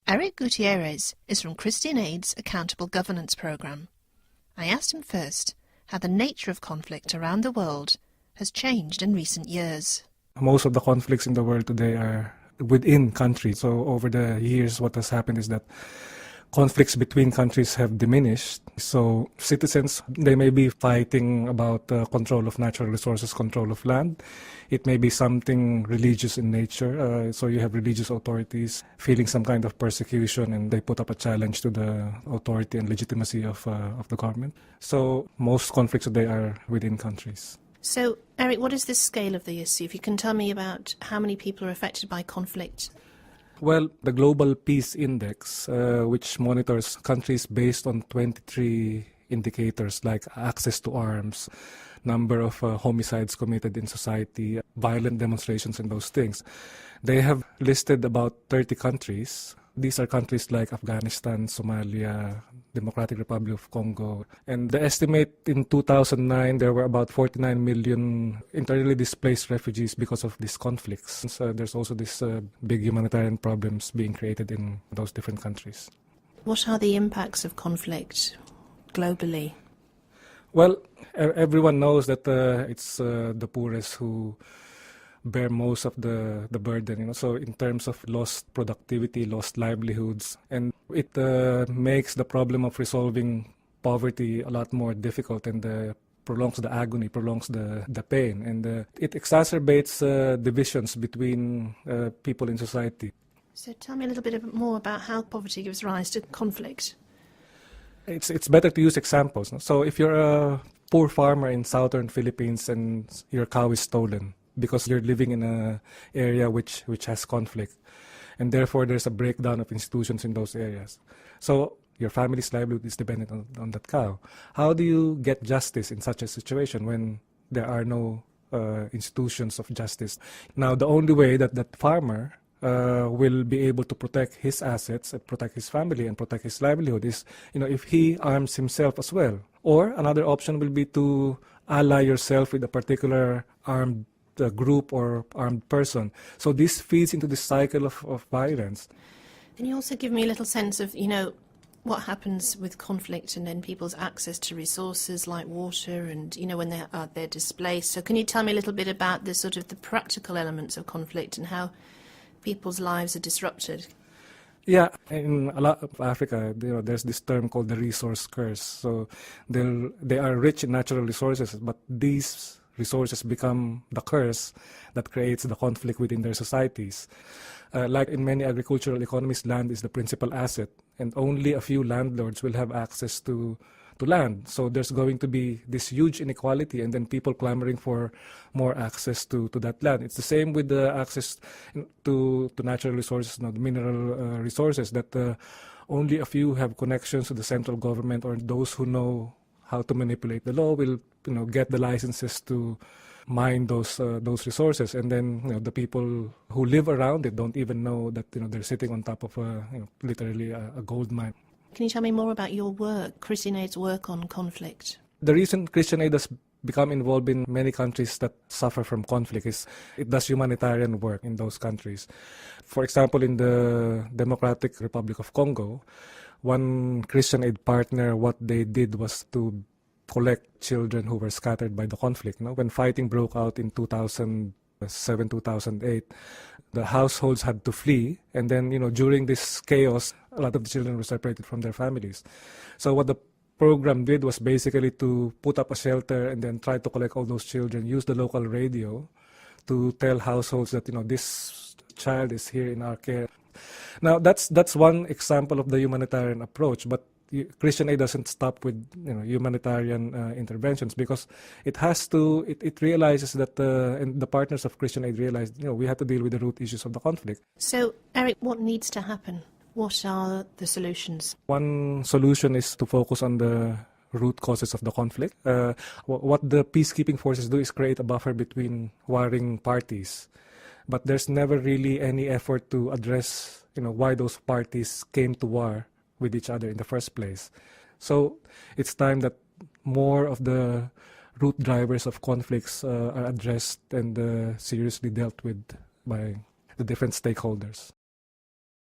Eric Gutierrez is from Christian Aid's Accountable Governance Program. I asked him first how the nature of conflict around the world has changed in recent years. Most of the conflicts in the world today are within countries. So over the years, what has happened is that conflicts between countries have diminished. So citizens, they may be fighting about control of natural resources, control of land. It may be something religious in nature. So you have religious authorities feeling some kind of persecution, and they put up a challenge to the authority and legitimacy of the government. So most conflicts today are within countries. So, Eric, what is the scale of the issue? If you can tell me about how many people are affected by conflict. Well, the Global Peace Index, which monitors countries based on 23 indicators like access to arms, number of homicides committed in society, violent demonstrations, and those things. They have listed about 30 countries. These are countries like Afghanistan, Somalia, Democratic Republic of Congo. And the estimate in 2009, there were about 49 million internally displaced refugees because of these conflicts. So there's also this big humanitarian problems being created in those different countries. What are the impacts of conflict globally? Well, everyone knows that it's the poorest who bear most of the burden, So in terms of lost productivity, lost livelihoods, and it makes the problem of resolving poverty a lot more difficult, and prolongs the agony, prolongs the pain, and it exacerbates divisions between people in society. So tell me a little bit more about how poverty gives rise to conflict. It's better to use examples. So if you're a poor farmer in southern Philippines and your cow is stolen, because you're living in an area which has conflict, and therefore there's a breakdown of institutions in those areas. So your family's livelihood is dependent on that cow. How do you get justice in such a situation when there are no institutions of justice? Now, the only way that that farmer will be able to protect his assets, protect his family, and protect his livelihood is, if he arms himself as well. Or another option will be to ally yourself with a particular armed group or armed person. So this feeds into this cycle of violence. Can you also give me a little sense of, what happens with conflict and then people's access to resources like water and, when they're displaced? So can you tell me a little bit about the practical elements of conflict and how people's lives are disrupted? Yeah, in a lot of Africa, there's this term called the resource curse. So they are rich in natural resources, but these resources become the curse that creates the conflict within their societies. Like in many agricultural economies, land is the principal asset, and only a few landlords will have access to land. So there's going to be this huge inequality, and then people clamoring for more access to that land. It's the same with the access to natural resources, the mineral resources, that only a few have connections to the central government, or those who know how to manipulate the law will get the licenses to mine those resources, and then the people who live around it don't even know that they're sitting on top of literally a gold mine. Can you tell me more about your work, Christian Aid's work on conflict? The reason Christian Aid has become involved in many countries that suffer from conflict is it does humanitarian work in those countries. For example, in the Democratic Republic of Congo, one Christian Aid partner, what they did was to collect children who were scattered by the conflict. When fighting broke out in 2007, 2008, the households had to flee, and then during this chaos, a lot of the children were separated from their families. So what the program did was basically to put up a shelter and then try to collect all those children, use the local radio to tell households that this child is here in our care. Now that's one example of the humanitarian approach, but Christian Aid doesn't stop with humanitarian interventions, because it has to. It realizes that and the partners of Christian Aid realize we have to deal with the root issues of the conflict. So, Eric, what needs to happen? What are the solutions? One solution is to focus on the root causes of the conflict. What the peacekeeping forces do is create a buffer between warring parties, but there's never really any effort to address why those parties came to war with each other in the first place. So it's time that more of the root drivers of conflicts are addressed and seriously dealt with by the different stakeholders.